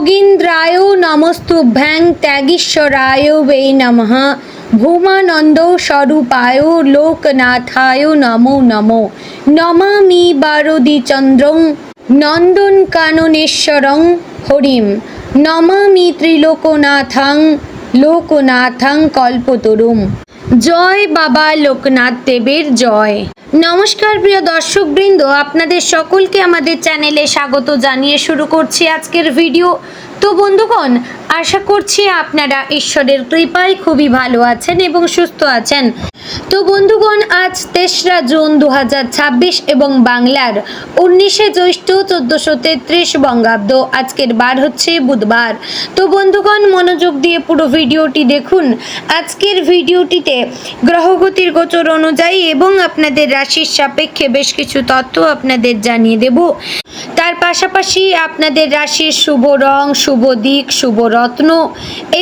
योगीन्द्राय नमस्तुभ्यं त्यागीश्वराय वै नमः। भूमानंद स्वरूपाय लोकनाथाय नमो नमो। नमामि बारदीचन्द्रं नन्दनकाननेश्वरं हरिं। नमामि त्रिलोकनाथं लोकनाथं कल्पतरुं। जय बाबा लोकनाथ देवेर जय। नमस्कार प्रिय दर्शक बृंद, आपनादेर सकलके आमादेर चैनेले स्वागत जानिए शुरू करछि आजकेर भिडियो। तो बंधुगण, आशा करछि आपनारा ईश्वरेर कृपाय खूबই ভালো আছেন এবং সুস্থ আছেন। তো বন্ধুগণ, আজ তেসরা জুন 2026 এবং বাংলার 19শে জ্যৈষ্ঠ 1433 বঙ্গাব্দ। আজকের বার হচ্ছে বুধবার। তো বন্ধুগণ, মনোযোগ দিয়ে পুরো ভিডিওটি দেখুন। আজকের ভিডিওটিতে গ্রহগতির গোচর অনুযায়ী এবং আপনাদের রাশির সাপেক্ষে বেশ কিছু তথ্য আপনাদের জানিয়ে দেব। তার পাশাপাশি আপনাদের রাশির শুভ রং, শুভ দিক, শুভ রত্ন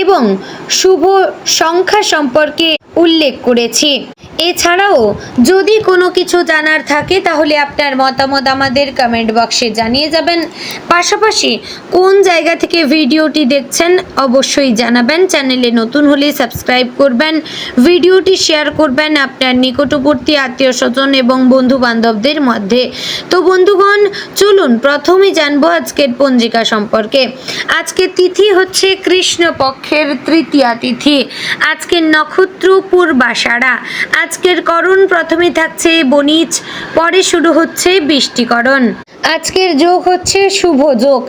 এবং শুভ সংখ্যা সম্পর্কে উল্লেখ করেছি। এছাড়াও যদি কোনো কিছু জানার থাকে তাহলে আপনার মতামত আমাদের কমেন্ট বক্সে জানিয়ে যাবেন। পাশাপাশি কোন জায়গা থেকে ভিডিওটি দেখছেন অবশ্যই জানাবেন। চ্যানেলে নতুন হলে সাবস্ক্রাইব করবেন, ভিডিওটি শেয়ার করবেন আপনার নিকটবর্তী আত্মীয় স্বজন এবং বন্ধু বান্ধবদের মধ্যে। তো বন্ধুগণ, চলুন প্রথমে জানবো আজকের পঞ্জিকা সম্পর্কে। আজকের তিথি হচ্ছে কৃষ্ণ পক্ষের তৃতীয়া তিথি। আজকের নক্ষত্র পূর্বাষাঢ়া। আজকের করণ প্রথমে থাকছে বনিজ, পরে শুরু হচ্ছে বৃষ্টিকরণ। আজকের যোগ হচ্ছে শুভ যোগ।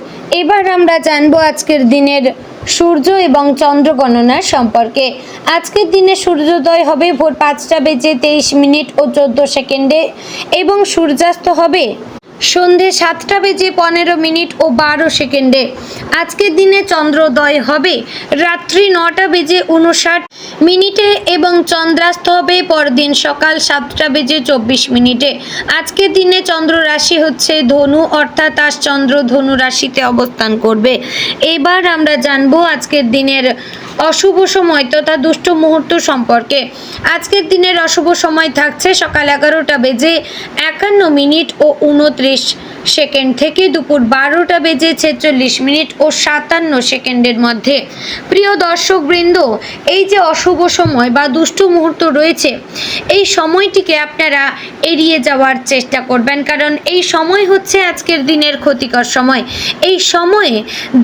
এবার আমরা জানবো আজকের দিনের সূর্য এবং চন্দ্র গণনা সম্পর্কে। আজকের দিনে সূর্যোদয় হবে ভোর 5টা বেজে 23 মিনিট ও 14 সেকেন্ডে এবং সূর্যাস্ত হবে সন্ধে 7টা বেজে 15 মিনিট ও 12 সেকেন্ডে। আজকের দিনে চন্দ্রোদয় হবে রাত্রি 9টা বেজে 59 মিনিটে এবং চন্দ্রাস্ত হবে পরদিন সকাল 7টা বেজে 24 মিনিটে। আজকের দিনে চন্দ্র রাশি হচ্ছে ধনু, অর্থাৎ আজ চন্দ্র ধনু রাশিতে অবস্থান করবে। এবার আমরা জানবো আজকের দিনের অশুভ সময় তথা দুষ্ট মুহূর্ত সম্পর্কে। আজকের দিনের অশুভ সময় থাকছে সকাল 11টা বেজে 51 মিনিট ও 29 সেকেন্ড থেকে দুপুর 12টা বেজে 46 মিনিট ও 57 সেকেন্ডের মধ্যে। প্রিয় দর্শক বৃন্দ, এই যে অশুভ সময় বা দুষ্ট মুহূর্ত রয়েছে, এই সময়টিকে আপনারা এড়িয়ে যাওয়ার চেষ্টা করবেন, কারণ এই সময় হচ্ছে আজকের দিনের ক্ষতিকর সময়। এই সময়ে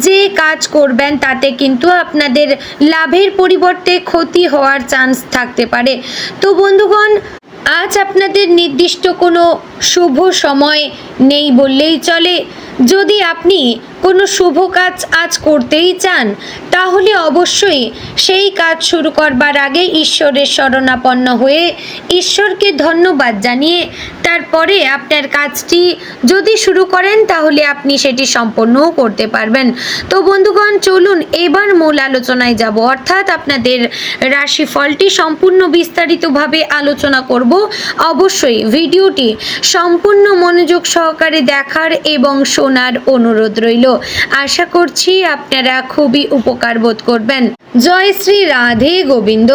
যে কাজ করবেন তাতে কিন্তু আপনাদের লাভের পরিবর্তে ক্ষতি হওয়ার চান্স থাকতে পারে। তো বন্ধুগণ, আজ আপনাদের নির্দিষ্ট কোনো শুভ সময় নেই বললেই চলে। যদি আপনি কোনো শুভ কাজ আজ করতেই চান তাহলে অবশ্যই সেই কাজ শুরু করবার আগে ঈশ্বরের শরণাপন্ন হয়ে ঈশ্বরকে ধন্যবাদ জানিয়ে তারপরে আপনার কাজটি যদি শুরু করেন তাহলে আপনি সেটি সম্পন্নও করতে পারবেন। তো বন্ধুগণ, চলুন এবার মূল আলোচনায় যাব, অর্থাৎ আপনাদের রাশিফলটি সম্পূর্ণ বিস্তারিতভাবে আলোচনা করব। অবশ্যই ভিডিওটি সম্পূর্ণ মনোযোগ সহকারে দেখার এবং শোনার অনুরোধ রইল। আশা করছি আপনারা খুবই উপকার বোধ করবেন। জয় শ্রী রাধে গোবিন্দ।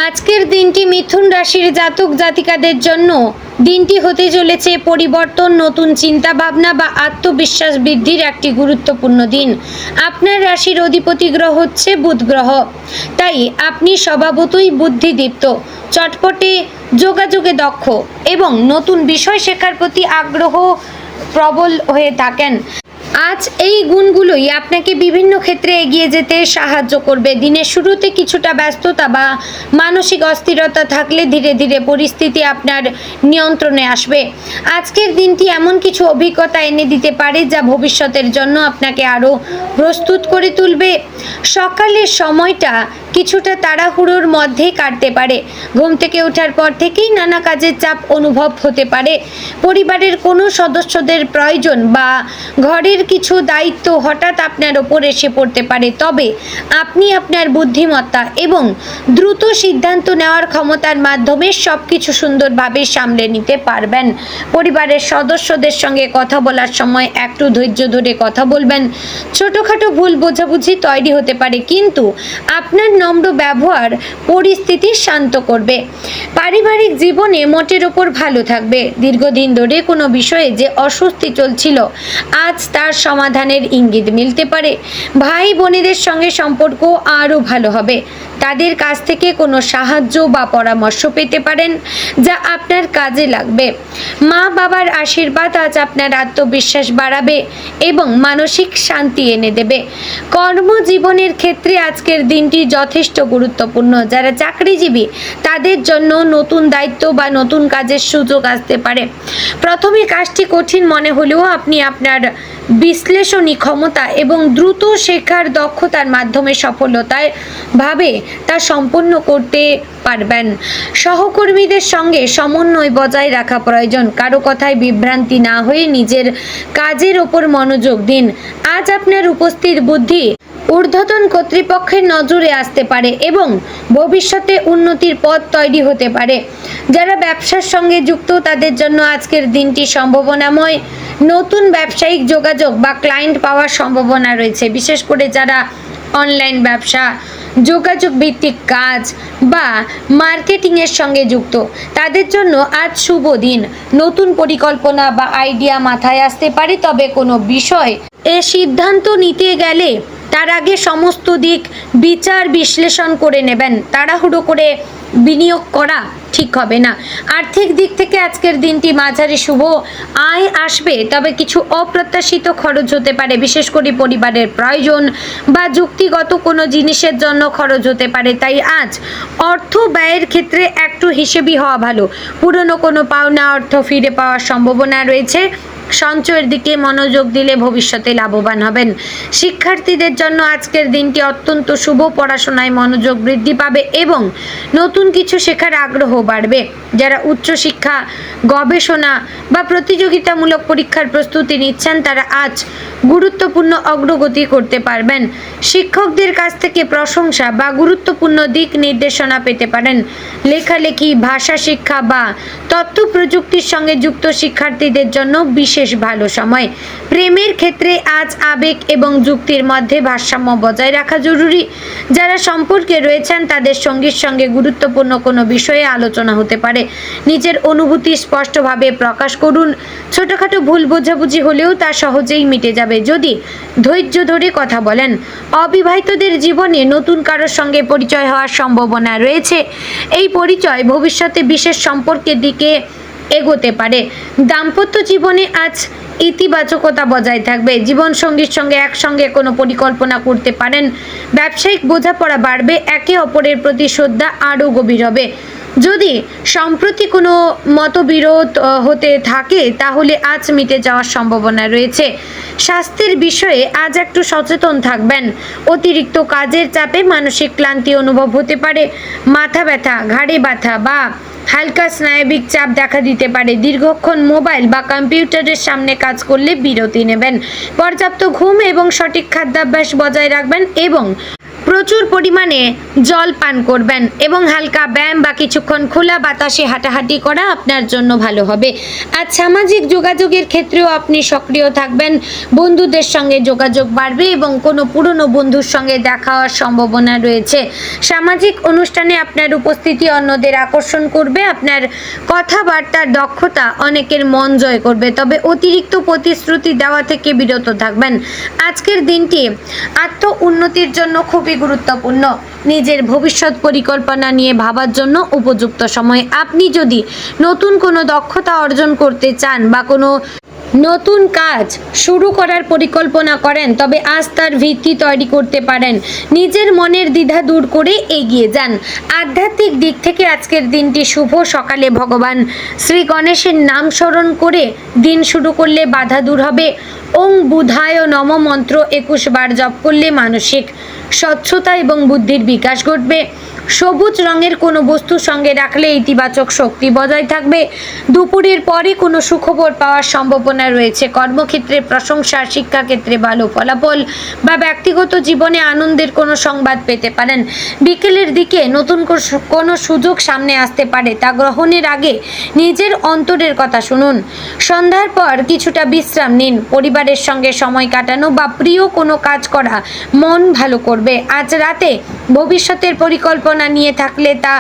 আজকের দিনটি মিথুন রাশির জাতক জাতিকাদের জন্য দিনটি হতে চলেছে পরিবর্তন, নতুন চিন্তা ভাবনা বা আত্মবিশ্বাস বৃদ্ধির একটি গুরুত্বপূর্ণ দিন। আপনার রাশির অধিপতি গ্রহ হচ্ছে বুধ গ্রহ, তাই আপনি স্বভাবতই বুদ্ধিদীপ্ত, চটপটে, যোগাযোগে দক্ষ এবং নতুন বিষয় শেখার প্রতি আগ্রহ প্রবল হয়ে থাকেন। আজ এই গুণগুলোই আপনাকে বিভিন্ন ক্ষেত্রে এগিয়ে যেতে সাহায্য করবে। দিনের শুরুতে কিছুটা ব্যস্ততা বা মানসিক অস্থিরতা থাকলে ধীরে ধীরে পরিস্থিতি আপনার নিয়ন্ত্রণে আসবে। আজকের দিনটি এমন কিছু অভিজ্ঞতা এনে দিতে পারে যা ভবিষ্যতের জন্য আপনাকে আরও প্রস্তুত করে তুলবে। সকালের সময়টা কিছুটা তাড়াহুড়োর মধ্যে কাটতে পারে। ঘুম থেকে ওঠার পর থেকেই নানা কাজের চাপ অনুভব হতে পারে। পরিবারের কোনো সদস্যদের প্রয়োজন বা ঘরের কিছু দায়িত্ব হঠাৎ আপনার ওপর এসে পড়তে পারে, তবে আপনি আপনার বুদ্ধিমত্তা এবং দ্রুত সিদ্ধান্ত নেওয়ার ক্ষমতার মাধ্যমে সবকিছু সুন্দরভাবে সামলে নিতে পারবেন। পরিবারের সদস্যদের সঙ্গে কথা বলার সময় একটু ধৈর্য ধরে কথা বলবেন। ছোটখাটো ভুল বোঝাবুঝি তৈরি হতে পারে, কিন্তু আপনার নম্র ব্যবহার পরিস্থিতি শান্ত করবে। পারিবারিক জীবনে মোটের ওপর ভালো থাকবে। দীর্ঘদিন ধরে কোনো বিষয়ে যে অস্বস্তি চলছিল আজ তার সমস্যার সমাধানের ইঙ্গিত মিলতে পারে। ভাই বোনেদের সঙ্গে সম্পর্ক আরও ভালো হবে। তাদের কাছ থেকে কোনো সাহায্য বা পরামর্শ পেতে পারেন যা আপনার কাজে লাগবে। মা বাবার আশীর্বাদ আজ আপনার আত্মবিশ্বাস বাড়াবে এবং মানসিক শান্তি এনে দেবে। কর্মজীবনের ক্ষেত্রে আজকের দিনটি যথেষ্ট গুরুত্বপূর্ণ। যারা চাকরিজীবী তাদের জন্য নতুন দায়িত্ব বা নতুন কাজের সুযোগ আসতে পারে। প্রথমে কাজটি কঠিন মনে হলেও আপনি আপনার বিশ্লেষণী ক্ষমতা এবং দ্রুত শেখার দক্ষতার মাধ্যমে সফলতায় ভাবে তা সম্পন্ন করতে পারবেন। সহকর্মীদের সঙ্গে সমন্বয় বজায় রাখা প্রয়োজন। কারো কথায় বিভ্রান্তি না হয়ে নিজের কাজের ওপর মনোযোগ দিন। আজ আপনার উপস্থিত বুদ্ধি ঊর্ধ্বতন কর্তৃপক্ষের নজরে আসতে পারে এবং ভবিষ্যতে উন্নতির পথ তৈরি হতে পারে। যারা ব্যবসার সঙ্গে যুক্ত তাদের জন্য আজকের দিনটি সম্ভাবনাময়। নতুন ব্যবসায়িক যোগাযোগ বা ক্লায়েন্ট পাওয়ার সম্ভাবনা রয়েছে। বিশেষ করে যারা অনলাইন ব্যবসা, যোগাযোগ ভিত্তিক কাজ বা মার্কেটিংয়ের সঙ্গে যুক্ত তাদের জন্য আজ শুভ দিন। নতুন পরিকল্পনা বা আইডিয়া মাথায় আসতে পারে, তবে কোনো বিষয় সিদ্ধান্ত নিতে গেলে তার আগে সমস্ত দিক বিচার বিশ্লেষণ করে নেবেন। তাড়াহুড়ো করে বিনিয়োগ করা ঠিক হবে না। আর্থিক দিক থেকে আজকের দিনটি মাঝারি শুভ। আয় আসবে, তবে কিছু অপ্রত্যাশিত খরচ হতে পারে। বিশেষ করে পরিবারের প্রয়োজন বা যুক্তিগত কোনো জিনিসের জন্য খরচ হতে পারে। তাই আজ অর্থ ব্যয়ের ক্ষেত্রে একটু হিসেবি হওয়া ভালো। পুরনো কোনো পাওনা অর্থ ফিরে পাওয়ার সম্ভাবনা রয়েছে। সঞ্চয়ের দিকে মনোযোগ দিলে ভবিষ্যতে লাভবান হবেন। শিক্ষার্থীদের জন্য আজকের দিনটি অত্যন্ত শুভ। পড়াশোনায় মনোযোগ বৃদ্ধি পাবে এবং নতুন কিছু শেখার আগ্রহ বাড়বে। যারা উচ্চশিক্ষা, গবেষণা বা প্রতিযোগিতামূলক পরীক্ষার প্রস্তুতি নিচ্ছেন তারা আজ গুরুত্বপূর্ণ অগ্রগতি করতে পারবেন। শিক্ষকদের কাছ থেকে প্রশংসা বা গুরুত্বপূর্ণ দিক নির্দেশনা পেতে পারেন। লেখালেখি, ভাষা শিক্ষা বা তথ্য প্রযুক্তির সঙ্গে যুক্ত শিক্ষার্থীদের জন্য বিশেষ ভালো সময়। প্রেমের ক্ষেত্রে আজ আবেগ এবং যুক্তির মধ্যে ভারসাম্য বজায় রাখা জরুরি। যারা সম্পর্কে রয়েছেন তাদের সঙ্গীর সঙ্গে গুরুত্বপূর্ণ কোনো বিষয়ে আলোচনা হতে পারে। নিজের অনুভূতি স্পষ্টভাবে প্রকাশ করুন। ছোটখাটো ভুল বোঝাবুঝি হলেও তা সহজেই মিটে যাবে যদি ধৈর্য ধরে কথা বলেন। অবিবাহিতদের জীবনে নতুন কারোর সঙ্গে পরিচয় হওয়ার সম্ভাবনা রয়েছে। এই পরিচয় ভবিষ্যতে বিশেষ সম্পর্কের দিকে এগোতে পারে। দাম্পত্য জীবনে আজ ইতিবাচকতা বজায় থাকবে। জীবনসঙ্গীর সঙ্গে একসঙ্গে কোনো পরিকল্পনা করতে পারেন। ব্যবসায়িক বোঝাপড়া বাড়বে। একে অপরের প্রতি শ্রদ্ধা আরও গভীর হবে। যদি সম্প্রতি কোনো মতবিরোধ হতে থাকে তাহলে আজ মিটে যাওয়ার সম্ভাবনা রয়েছে। স্বাস্থ্যের বিষয়ে আজ একটু সচেতন থাকবেন। অতিরিক্ত কাজের চাপে মানসিক ক্লান্তি অনুভব হতে পারে। মাথা ব্যথা, ঘাড়ে ব্যথা বা হালকা স্নায়বিক চাপ দেখা দিতে পারে। দীর্ঘক্ষণ মোবাইল বা কম্পিউটারের সামনে কাজ করলে বিরতি নেবেন। পর্যাপ্ত ঘুম এবং সঠিক খাদ্যাভ্যাস বজায় রাখবেন এবং প্রচুর পরিমাণে জল পান করবেন এবং হালকা ব্যায়াম বা কিছুক্ষণ খোলা বাতাসে হাঁটাহাঁটি করা আপনার জন্য ভালো হবে। আর সামাজিক যোগাযোগের ক্ষেত্রেও আপনি সক্রিয় থাকবেন। বন্ধুদের সঙ্গে যোগাযোগ বাড়বে এবং কোনো পুরনো বন্ধুর সঙ্গে দেখা হওয়ার সম্ভাবনা রয়েছে। সামাজিক অনুষ্ঠানে আপনার উপস্থিতি অন্যদের আকর্ষণ করবে। আপনার কথাবার্তার দক্ষতা অনেকের মন জয় করবে, তবে অতিরিক্ত প্রতিশ্রুতি দেওয়া থেকে বিরত থাকবেন। আজকের দিনটি আত্ম উন্নতির জন্য খুবই গুরুত্বপূর্ণ। নিজের ভবিষ্যৎ পরিকল্পনা নিয়ে ভাবার জন্য উপযুক্ত সময়। আপনি যদি নতুন কোনো দক্ষতা অর্জন করতে চান বা কোনো নতুন কাজ শুরু করার পরিকল্পনা করেন তবে আজ তার ভিত্তি তৈরি করতে পারেন। নিজের মনের দ্বিধা দূর করে এগিয়ে যান। আধ্যাত্মিক দিক থেকে আজকের দিনটি শুভ। সকালে ভগবান শ্রী গণেশের নাম স্মরণ করে দিন শুরু করলে বাধা দূর হবে। ওং বুধায় নম মন্ত্র 21 বার জপ করলে মানসিক স্বচ্ছতা এবং বুদ্ধির বিকাশ ঘটবে। সবুজ রঙের কোনো বস্তু সঙ্গে রাখলে ইতিবাচক শক্তি বজায় থাকবে। দুপুরের পরে কোনো সুখবর পাওয়ার সম্ভাবনা রয়েছে। কর্মক্ষেত্রে প্রশংসা, শিক্ষাক্ষেত্রে ভালো ফলাফল বা ব্যক্তিগত জীবনে আনন্দের কোনো সংবাদ পেতে পারেন। বিকেলের দিকে নতুন কোনো সুযোগ সামনে আসতে পারে, তা গ্রহণের আগে নিজের অন্তরের কথা শুনুন। সন্ধ্যার পর কিছুটা বিশ্রাম নিন। পরিবারের সঙ্গে সময় কাটানো বা প্রিয় কোনো কাজ করা মন ভালো করবে। আজ রাতে ভবিষ্যতের পরিকল্পনা নিয়ে থাকলে তা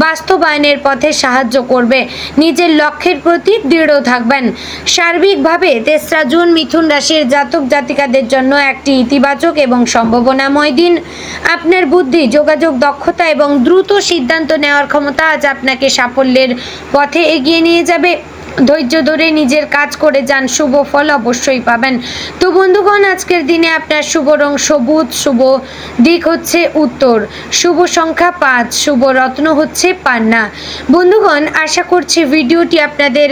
বাস্তবায়নের পথে সাহায্য করবে। নিজের লক্ষ্যের প্রতি দৃঢ় থাকবেন। সার্বিকভাবে 3রা জুন মিথুন রাশির জাতক জাতিকাদের জন্য একটি ইতিবাচক এবং সম্ভাবনাময় দিন। আপনার বুদ্ধি, যোগাযোগ দক্ষতা এবং দ্রুত সিদ্ধান্ত নেওয়ার ক্ষমতা আজ আপনাকে সাফল্যের পথে এগিয়ে নিয়ে যাবে। ধৈর্য ধরে নিজের কাজ করে যান, শুভ ফল অবশ্যই পাবেন। তো বন্ধুগণ, আজকের দিনে আপনার শুভ রং সবুজ, শুভ দিক হচ্ছে উত্তর, শুভ সংখ্যা 5, শুভ রত্ন হচ্ছে পান্না। বন্ধুগণ, আশা করছি ভিডিওটি আপনাদের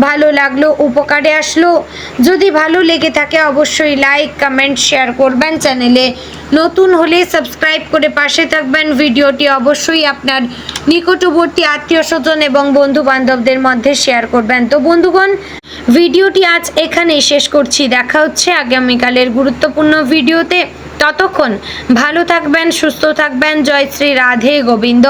ভালো লাগলো, উপকারে আসলো। যদি ভালো লেগে থাকে অবশ্যই লাইক, কমেন্ট, শেয়ার করবেন। চ্যানেলে নতুন হলে সাবস্ক্রাইব করে পাশে থাকবেন। ভিডিওটি অবশ্যই আপনার নিকটবর্তী আত্মীয় স্বজন এবং বন্ধু বান্ধবদের মধ্যে শেয়ার করবেন। তো বন্ধুগণ, ভিডিওটি আজ এখানেই শেষ করছি। দেখা হচ্ছে আগামীকালের গুরুত্বপূর্ণ ভিডিওতে। ততক্ষণ ভালো থাকবেন, সুস্থ থাকবেন। জয় শ্রী রাধে গোবিন্দ।